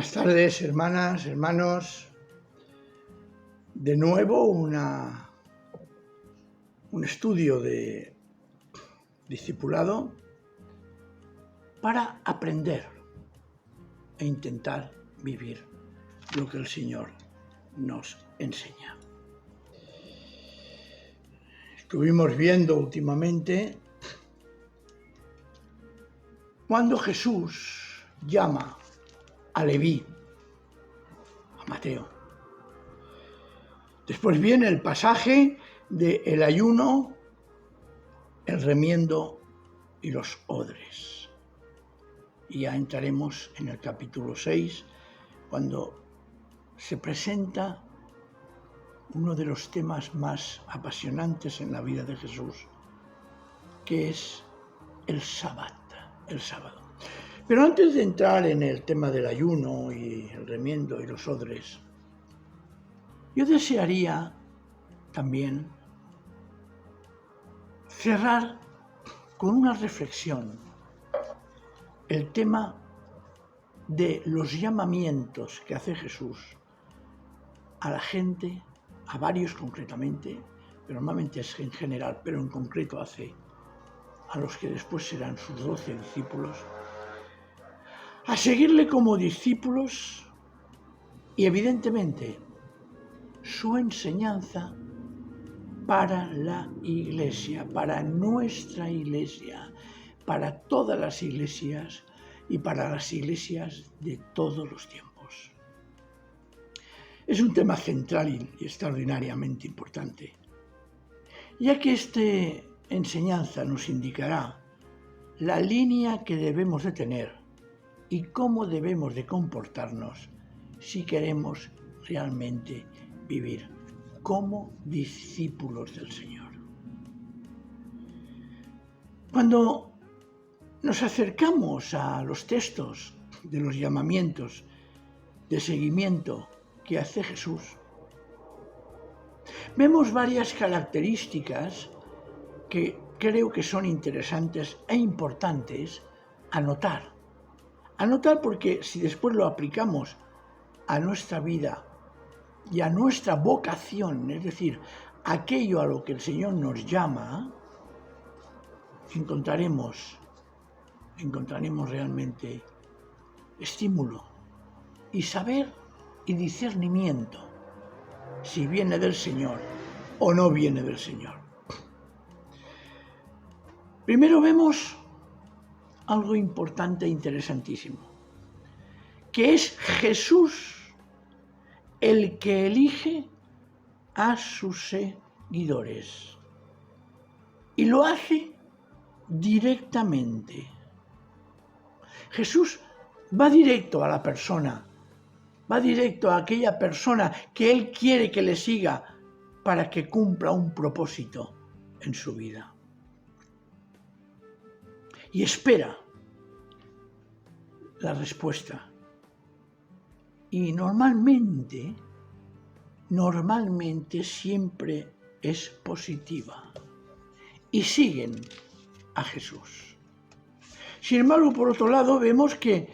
Buenas tardes, hermanas, hermanos. De nuevo un estudio de discipulado para aprender e intentar vivir lo que el Señor nos enseña. Estuvimos viendo últimamente cuando Jesús llama a Leví, a Mateo. Después viene el pasaje del ayuno, el remiendo y los odres. Y ya entraremos en el capítulo 6, cuando se presenta uno de los temas más apasionantes en la vida de Jesús, que es el sábado. Pero antes de entrar en el tema del ayuno y el remiendo y los odres, yo desearía también cerrar con una reflexión el tema de los llamamientos que hace Jesús a la gente, a varios concretamente, pero normalmente es en general, pero en concreto hace a los que después serán sus 12 discípulos, a seguirle como discípulos y evidentemente su enseñanza para la Iglesia, para nuestra Iglesia, para todas las iglesias y para las iglesias de todos los tiempos. Es un tema central y extraordinariamente importante, ya que esta enseñanza nos indicará la línea que debemos de tener y cómo debemos de comportarnos si queremos realmente vivir como discípulos del Señor. Cuando nos acercamos a los textos de los llamamientos de seguimiento que hace Jesús, vemos varias características que creo que son interesantes e importantes a notar. Porque si después lo aplicamos a nuestra vida y a nuestra vocación, es decir, aquello a lo que el Señor nos llama, encontraremos realmente estímulo y saber y discernimiento si viene del Señor o no viene del Señor. Primero vemos algo importante e interesantísimo, que es Jesús el que elige a sus seguidores y lo hace directamente. Jesús va directo a la persona, va directo a aquella persona que Él quiere que le siga para que cumpla un propósito en su vida. Y espera la respuesta. Y normalmente siempre es positiva. Y siguen a Jesús. Sin embargo, por otro lado, vemos que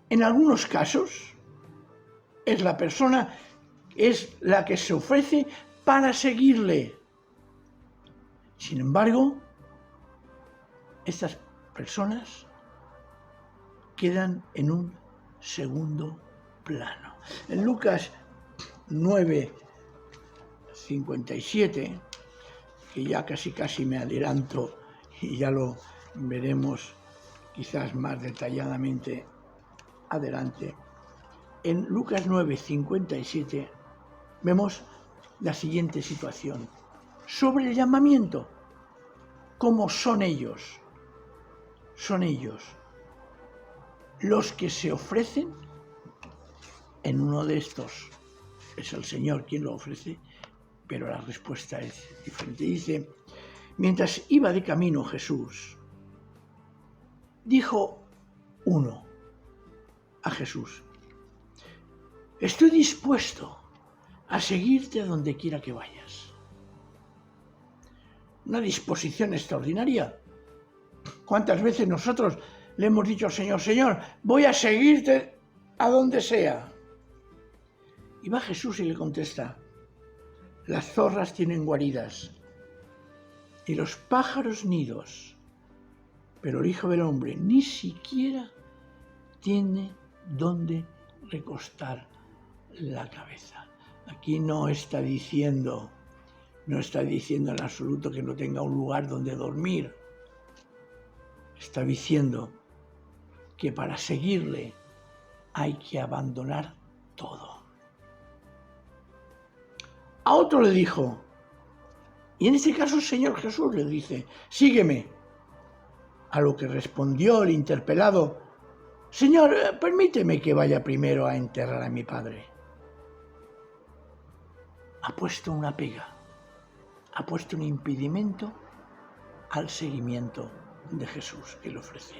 en algunos casos es la persona la que se ofrece para seguirle. Sin embargo, estas personas quedan en un segundo plano. En Lucas 9:57, que ya casi me adelanto y ya lo veremos quizás más detalladamente adelante, en Lucas 9:57 vemos la siguiente situación sobre el llamamiento. ¿Cómo son ellos? Son ellos los que se ofrecen. En uno de estos es el Señor quien lo ofrece, pero la respuesta es diferente. Dice: mientras iba de camino Jesús, dijo uno a Jesús: estoy dispuesto a seguirte a donde quiera que vayas. Una disposición extraordinaria. ¿Cuántas veces nosotros le hemos dicho al Señor: Señor, voy a seguirte a donde sea. Y va Jesús y le contesta, las zorras tienen guaridas y los pájaros nidos, pero el Hijo del Hombre ni siquiera tiene dónde recostar la cabeza. Aquí no está diciendo en absoluto que no tenga un lugar donde dormir. Está diciendo que para seguirle hay que abandonar todo. A otro le dijo, y en este caso el Señor Jesús le dice, sígueme. A lo que respondió el interpelado, Señor, permíteme que vaya primero a enterrar a mi padre. Ha puesto una pega, ha puesto un impedimento al seguimiento de Jesús que le ofrece.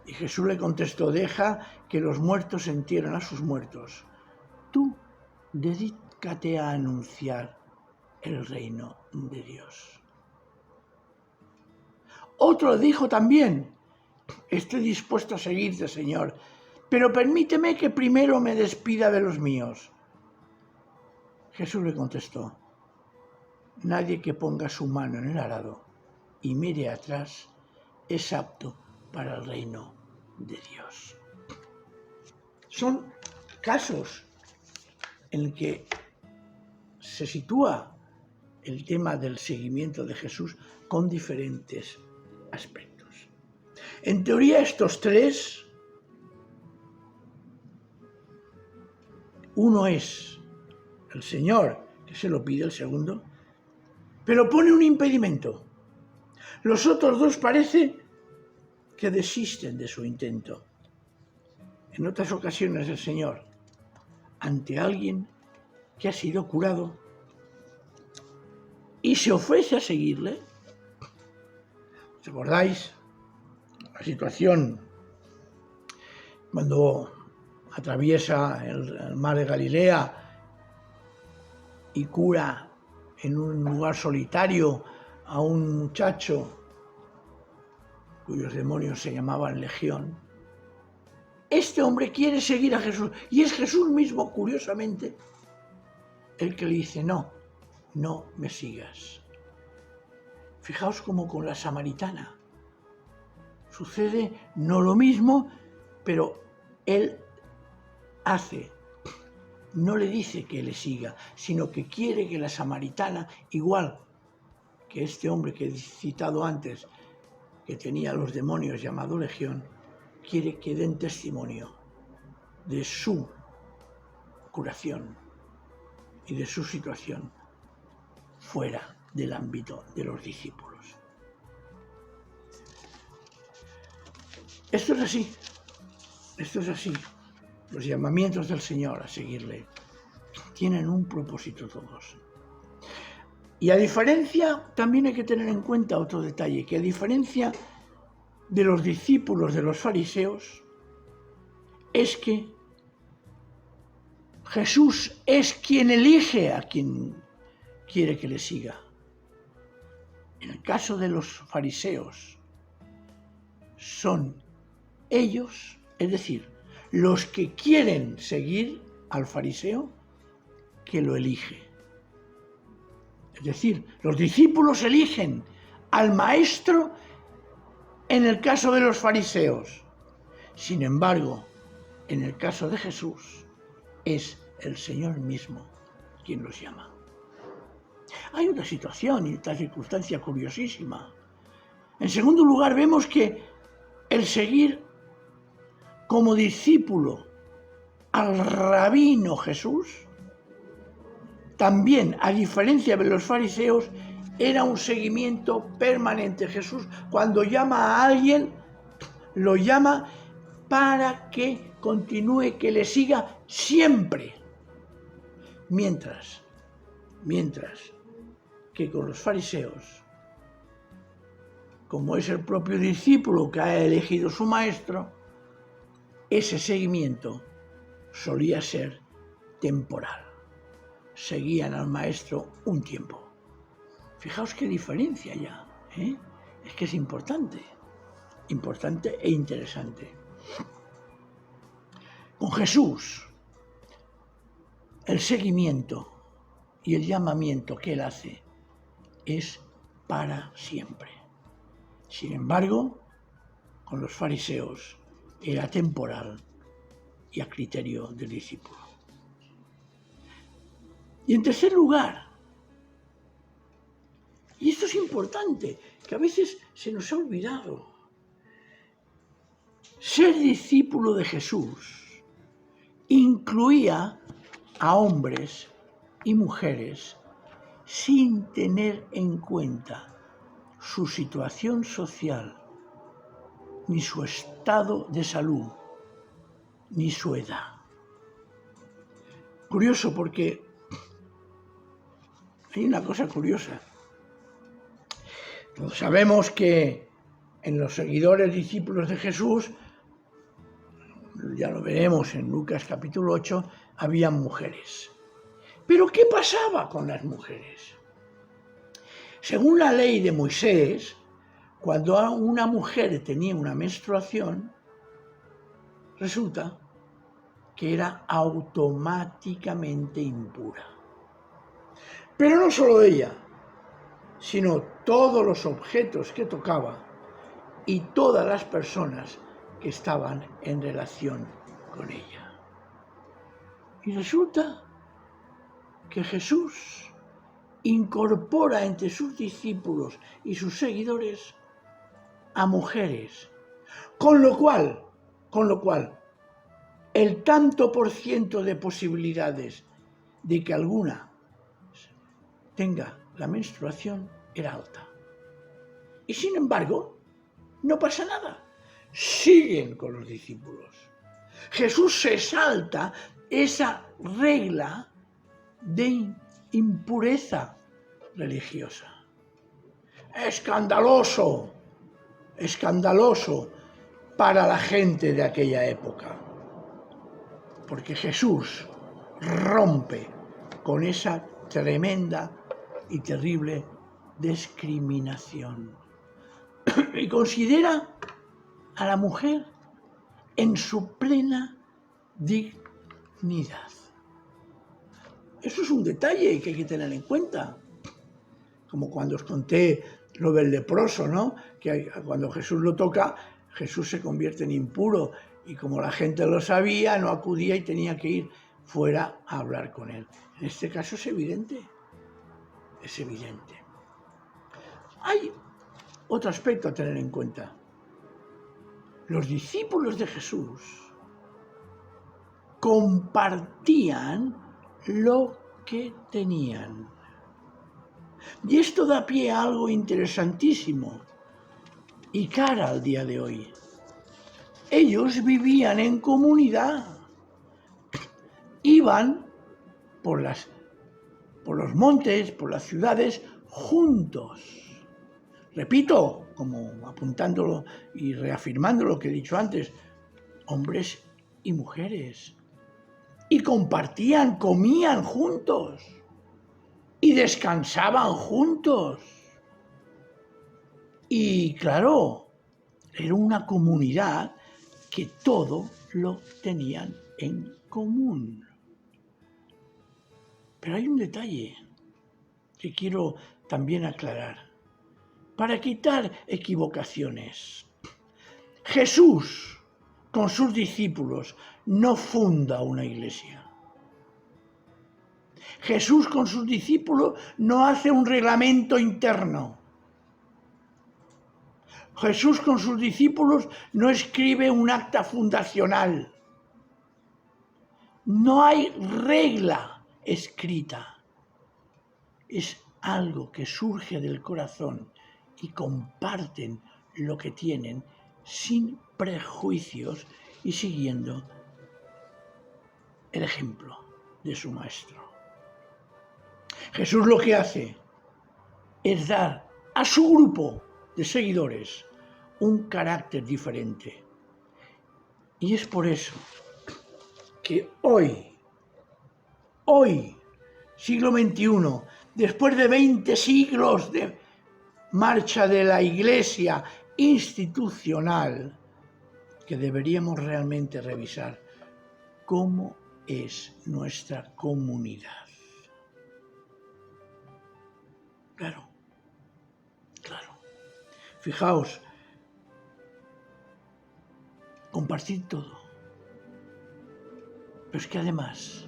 Y Jesús le contestó, deja que los muertos entierren a sus muertos. Tú dedícate a anunciar el reino de Dios. Otro dijo también, estoy dispuesto a seguirte, Señor, pero permíteme que primero me despida de los míos. Jesús le contestó, nadie que ponga su mano en el arado y mire atrás es apto para el reino de Dios. Son casos en que se sitúa el tema del seguimiento de Jesús con diferentes aspectos. En teoría estos tres, uno es el Señor, que se lo pide, el segundo, pero pone un impedimento. Los otros dos parece que desisten de su intento. En otras ocasiones el Señor, ante alguien que ha sido curado y se ofrece a seguirle, ¿os acordáis? La situación cuando atraviesa el mar de Galilea y cura en un lugar solitario a un muchacho cuyos demonios se llamaban Legión. Este hombre quiere seguir a Jesús y es Jesús mismo, curiosamente, el que le dice, no me sigas. Fijaos como con la samaritana. Sucede no lo mismo, pero él no le dice que le siga, sino que quiere que la samaritana, igual que este hombre que he citado antes, que tenía los demonios llamado Legión, quiere que den testimonio de su curación y de su situación fuera del ámbito de los discípulos. Esto es así. Los llamamientos del Señor a seguirle tienen un propósito todos. Y a diferencia, también hay que tener en cuenta otro detalle, que a diferencia de los discípulos de los fariseos, es que Jesús es quien elige a quien quiere que le siga. En el caso de los fariseos, son ellos, es decir, los que quieren seguir al fariseo, que lo elige. Es decir, los discípulos eligen al maestro en el caso de los fariseos. Sin embargo, en el caso de Jesús, es el Señor mismo quien los llama. Hay otra situación y otra circunstancia curiosísima. En segundo lugar, vemos que el seguir como discípulo al rabino Jesús, también, a diferencia de los fariseos, era un seguimiento permanente. Jesús, cuando llama a alguien, lo llama para que continúe, que le siga siempre. Mientras que con los fariseos, como es el propio discípulo que ha elegido su maestro, ese seguimiento solía ser temporal. Seguían al maestro un tiempo. Fijaos qué diferencia ya, ¿eh? Es que es importante e interesante. Con Jesús, el seguimiento y el llamamiento que Él hace es para siempre. Sin embargo, con los fariseos era temporal y a criterio del discípulo. Y en tercer lugar, y esto es importante, que a veces se nos ha olvidado, ser discípulo de Jesús incluía a hombres y mujeres sin tener en cuenta su situación social, ni su estado de salud, ni su edad. Curioso, porque hay una cosa curiosa. Todos sabemos que en los seguidores discípulos de Jesús, ya lo veremos en Lucas capítulo 8, había mujeres. Pero ¿qué pasaba con las mujeres? Según la ley de Moisés, cuando una mujer tenía una menstruación, resulta que era automáticamente impura. Pero no solo ella, sino todos los objetos que tocaba y todas las personas que estaban en relación con ella. Y resulta que Jesús incorpora entre sus discípulos y sus seguidores a mujeres, con lo cual, el tanto por ciento de posibilidades de que alguna tenga la menstruación era alta. Y sin embargo, no pasa nada. Siguen con los discípulos. Jesús se salta esa regla de impureza religiosa. Escandaloso para la gente de aquella época. Porque Jesús rompe con esa tremenda y terrible discriminación. Y considera a la mujer en su plena dignidad. Eso es un detalle que hay que tener en cuenta. Como cuando os conté lo del leproso, ¿no? Que cuando Jesús lo toca, Jesús se convierte en impuro. Y como la gente lo sabía, no acudía y tenía que ir fuera a hablar con él. En este caso es evidente. Es evidente. Hay otro aspecto a tener en cuenta. Los discípulos de Jesús compartían lo que tenían. Y esto da pie a algo interesantísimo y cara al día de hoy. Ellos vivían en comunidad. Iban por los montes, por las ciudades, juntos. Repito, como apuntándolo y reafirmando lo que he dicho antes, hombres y mujeres. Y compartían, comían juntos. Y descansaban juntos. Y claro, era una comunidad que todo lo tenían en común. Pero hay un detalle que quiero también aclarar, para quitar equivocaciones. Jesús, con sus discípulos, no funda una iglesia. Jesús, con sus discípulos, no hace un reglamento interno. Jesús, con sus discípulos, no escribe un acta fundacional. No hay regla escrita. Es algo que surge del corazón y comparten lo que tienen sin prejuicios y siguiendo el ejemplo de su maestro. Jesús lo que hace es dar a su grupo de seguidores un carácter diferente. Y es por eso que hoy, siglo XXI, después de 20 siglos de marcha de la Iglesia institucional, que deberíamos realmente revisar cómo es nuestra comunidad. Claro, claro. Fijaos, compartid todo. Pero es que además,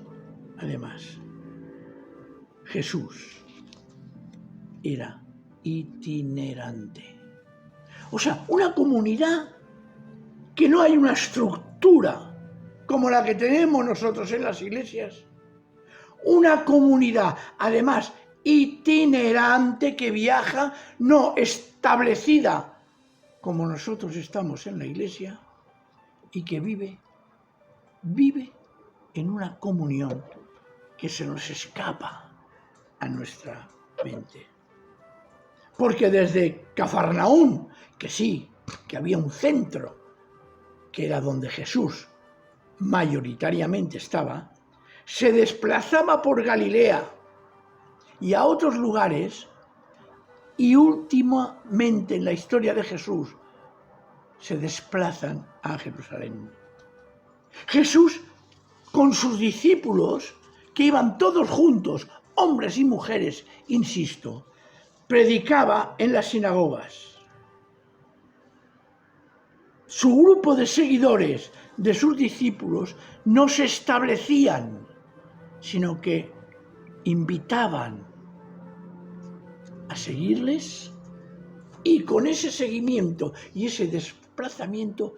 Jesús era itinerante. O sea, una comunidad que no hay una estructura como la que tenemos nosotros en las iglesias. Una comunidad, además, itinerante que viaja, no establecida como nosotros estamos en la iglesia y que vive en una comunión que se nos escapa a nuestra mente. Porque desde Cafarnaún, que sí, que había un centro, que era donde Jesús mayoritariamente estaba, se desplazaba por Galilea y a otros lugares, y últimamente en la historia de Jesús se desplazan a Jerusalén. Jesús, con sus discípulos, que iban todos juntos, hombres y mujeres, insisto, predicaba en las sinagogas. Su grupo de seguidores, de sus discípulos, no se establecían, sino que invitaban a seguirles, y con ese seguimiento y ese desplazamiento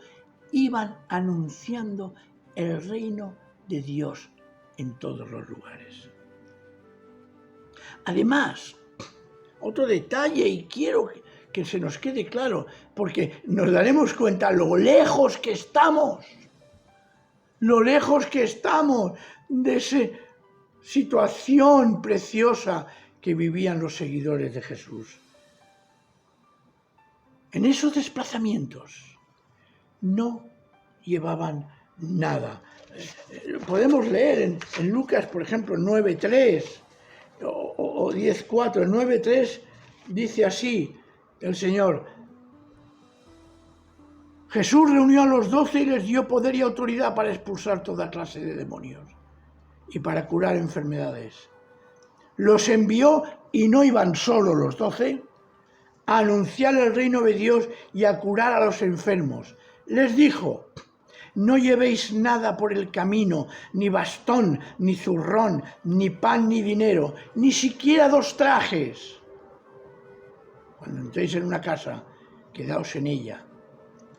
iban anunciando el reino de Dios en todos los lugares. Además, otro detalle, y quiero que se nos quede claro, porque nos daremos cuenta lo lejos que estamos de esa situación preciosa que vivían los seguidores de Jesús. En esos desplazamientos no llevaban nada. Podemos leer en Lucas, por ejemplo, 9:3 o 10:4. En 9:3 dice así el Señor: Jesús reunió a los 12 y les dio poder y autoridad para expulsar toda clase de demonios y para curar enfermedades. Los envió, y no iban solo los 12, a anunciar el reino de Dios y a curar a los enfermos. Les dijo: no llevéis nada por el camino, ni bastón, ni zurrón, ni pan, ni dinero, ni siquiera 2 trajes. Cuando entréis en una casa, quedaos en ella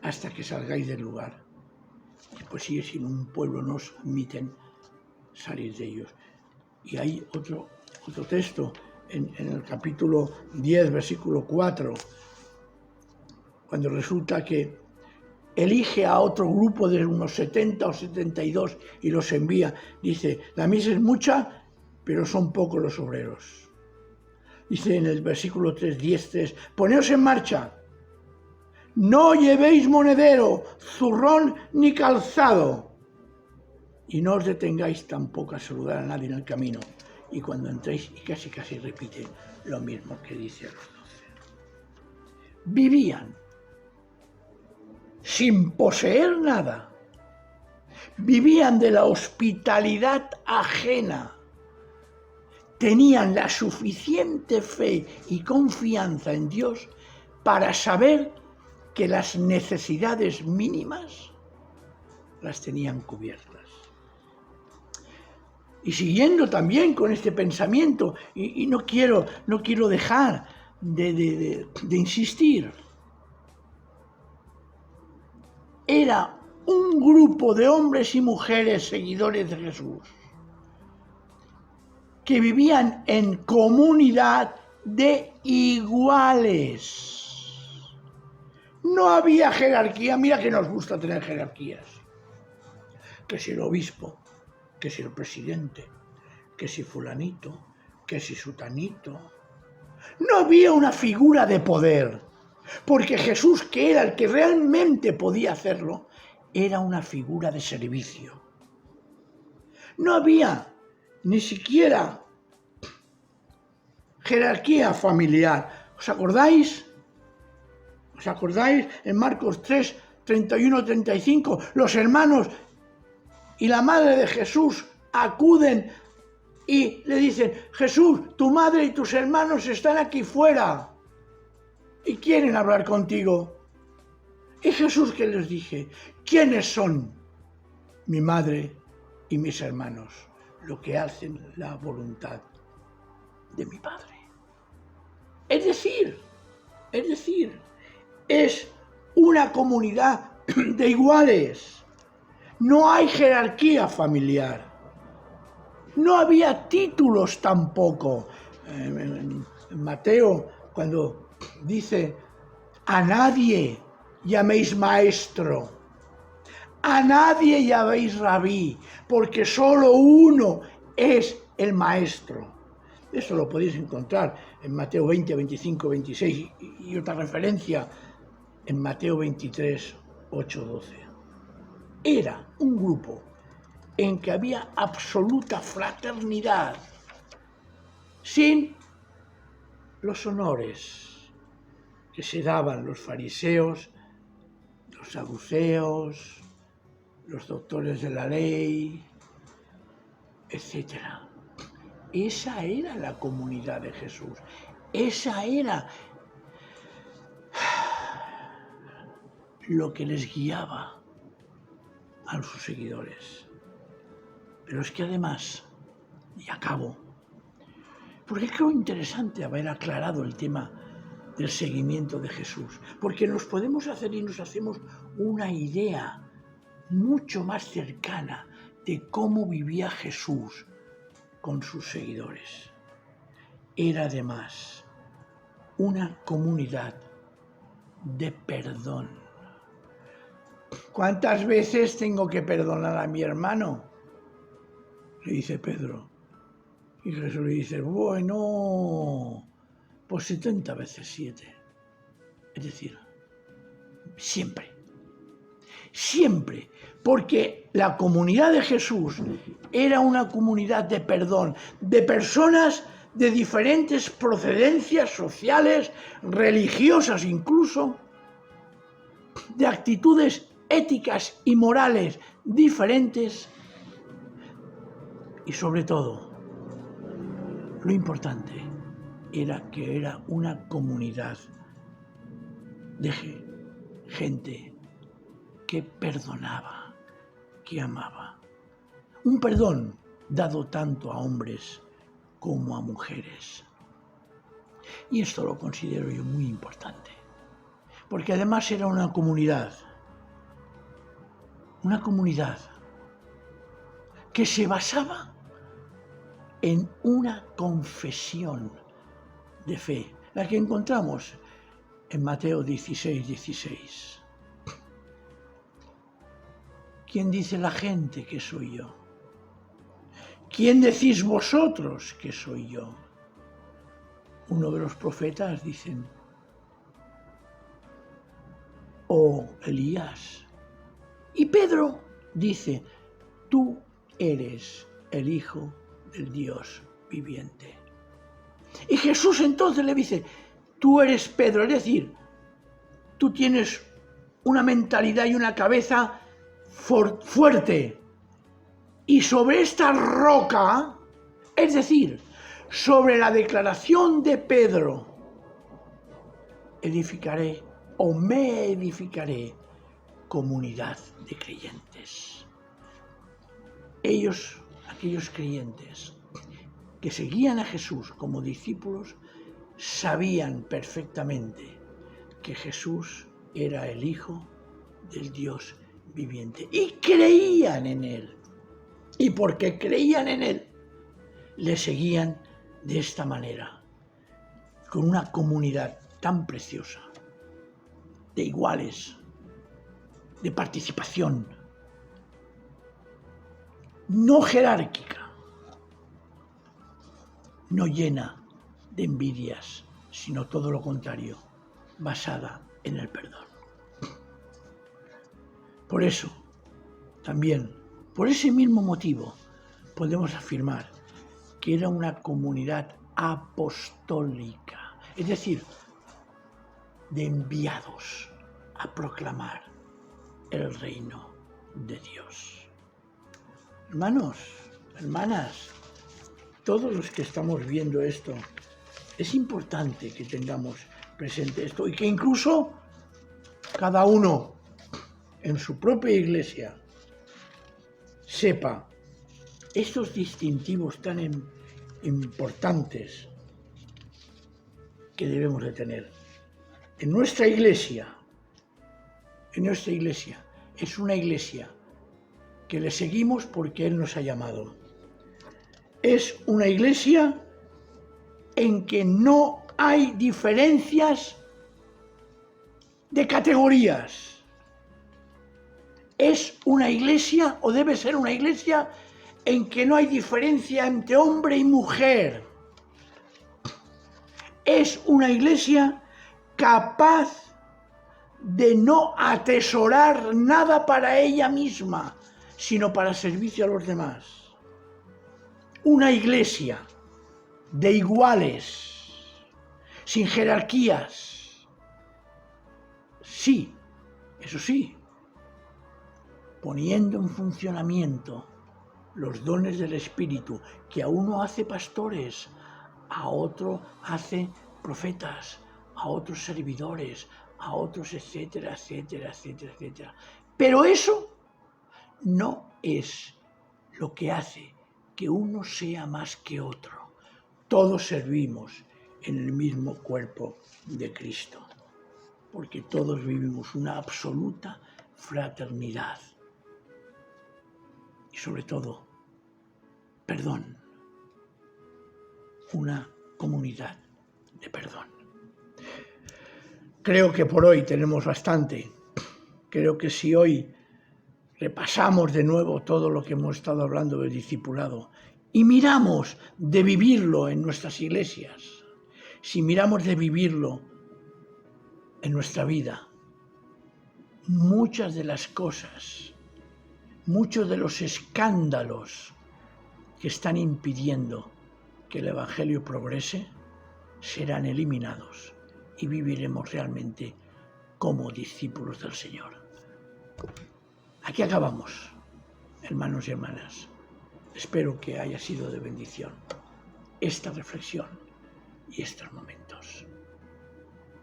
hasta que salgáis del lugar. Después, si es en un pueblo no os admiten, salir de ellos. Y hay otro texto en el capítulo 10, versículo 4, cuando resulta que elige a otro grupo de unos 70 o 72 y los envía. Dice: la mies es mucha, pero son pocos los obreros. Dice en el versículo 3, 10:3, poneos en marcha, no llevéis monedero, zurrón ni calzado, y no os detengáis tampoco a saludar a nadie en el camino. Y cuando entréis, y casi repite lo mismo que dice a los 12. Vivían sin poseer nada, vivían de la hospitalidad ajena, tenían la suficiente fe y confianza en Dios para saber que las necesidades mínimas las tenían cubiertas. Y siguiendo también con este pensamiento, y no quiero dejar de insistir, era un grupo de hombres y mujeres seguidores de Jesús que vivían en comunidad de iguales. No había jerarquía. Mira que nos gusta tener jerarquías. Que si el obispo, que si el presidente, que si fulanito, que si sutanito. No había una figura de poder, porque Jesús, que era el que realmente podía hacerlo, era una figura de servicio. No había ni siquiera jerarquía familiar. ¿Os acordáis? En Marcos 3, 31-35, los hermanos y la madre de Jesús acuden y le dicen: Jesús, tu madre y tus hermanos están aquí fuera y quieren hablar contigo. Y Jesús, ¿qué les dije? ¿Quiénes son mi madre y mis hermanos? Lo que hacen la voluntad de mi Padre. Es decir, es una comunidad de iguales. No hay jerarquía familiar. No había títulos tampoco. En Mateo, cuando dice: a nadie llaméis maestro, a nadie llaméis rabí, porque solo uno es el maestro. Eso lo podéis encontrar en Mateo 20, 25, 26 y otra referencia en Mateo 23, 8, 12. Era un grupo en que había absoluta fraternidad, sin los honores que se daban los fariseos, los saduceos, los doctores de la ley, etc. Esa era la comunidad de Jesús. Esa era lo que les guiaba a sus seguidores. Pero es que además, y acabo, porque creo interesante haber aclarado el tema del seguimiento de Jesús, porque nos podemos hacer y nos hacemos una idea mucho más cercana de cómo vivía Jesús con sus seguidores. Era además una comunidad de perdón. ¿Cuántas veces tengo que perdonar a mi hermano?, le dice Pedro. Y Jesús le dice: bueno, pues 70 veces 7. Es decir, siempre. Siempre. Porque la comunidad de Jesús era una comunidad de perdón, de personas de diferentes procedencias sociales, religiosas incluso, de actitudes éticas y morales diferentes, y sobre todo, lo importante era que era una comunidad de gente que perdonaba, que amaba. Un perdón dado tanto a hombres como a mujeres. Y esto lo considero yo muy importante, porque además era una comunidad que se basaba en una confesión de fe, la que encontramos en Mateo 16, 16. ¿Quién dice la gente que soy yo? ¿Quién decís vosotros que soy yo? Uno de los profetas dicen: o Elías. Y Pedro dice: tú eres el Hijo del Dios viviente. Y Jesús entonces le dice: tú eres Pedro, es decir, tú tienes una mentalidad y una cabeza fuerte. Y sobre esta roca, es decir, sobre la declaración de Pedro, edificaré o me edificaré comunidad de creyentes. Ellos, aquellos creyentes que seguían a Jesús como discípulos, sabían perfectamente que Jesús era el Hijo del Dios viviente y creían en Él. Y porque creían en Él, le seguían de esta manera, con una comunidad tan preciosa, de iguales, de participación, no jerárquica, no llena de envidias, sino todo lo contrario, basada en el perdón. Por eso, también, por ese mismo motivo, podemos afirmar que era una comunidad apostólica, es decir, de enviados a proclamar el reino de Dios. Hermanos, hermanas, todos los que estamos viendo esto, es importante que tengamos presente esto y que incluso cada uno en su propia iglesia sepa estos distintivos tan importantes que debemos de tener. En nuestra iglesia es una iglesia que le seguimos porque Él nos ha llamado. Es una iglesia en que no hay diferencias de categorías. Es una iglesia, o debe ser una iglesia, en que no hay diferencia entre hombre y mujer. Es una iglesia capaz de no atesorar nada para ella misma, sino para servicio a los demás. Una iglesia de iguales, sin jerarquías. Sí, eso sí, poniendo en funcionamiento los dones del Espíritu, que a uno hace pastores, a otro hace profetas, a otros servidores, a otros etcétera, etcétera, etcétera, etcétera. Pero eso no es lo que hace que uno sea más que otro. Todos servimos en el mismo cuerpo de Cristo, porque todos vivimos una absoluta fraternidad. Y sobre todo, perdón, una comunidad de perdón. Creo que por hoy tenemos bastante. Creo que si hoy repasamos de nuevo todo lo que hemos estado hablando del discipulado y miramos de vivirlo en nuestras iglesias, si miramos de vivirlo en nuestra vida, muchas de las cosas, muchos de los escándalos que están impidiendo que el Evangelio progrese serán eliminados y viviremos realmente como discípulos del Señor. Aquí acabamos, hermanos y hermanas. Espero que haya sido de bendición esta reflexión y estos momentos.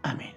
Amén.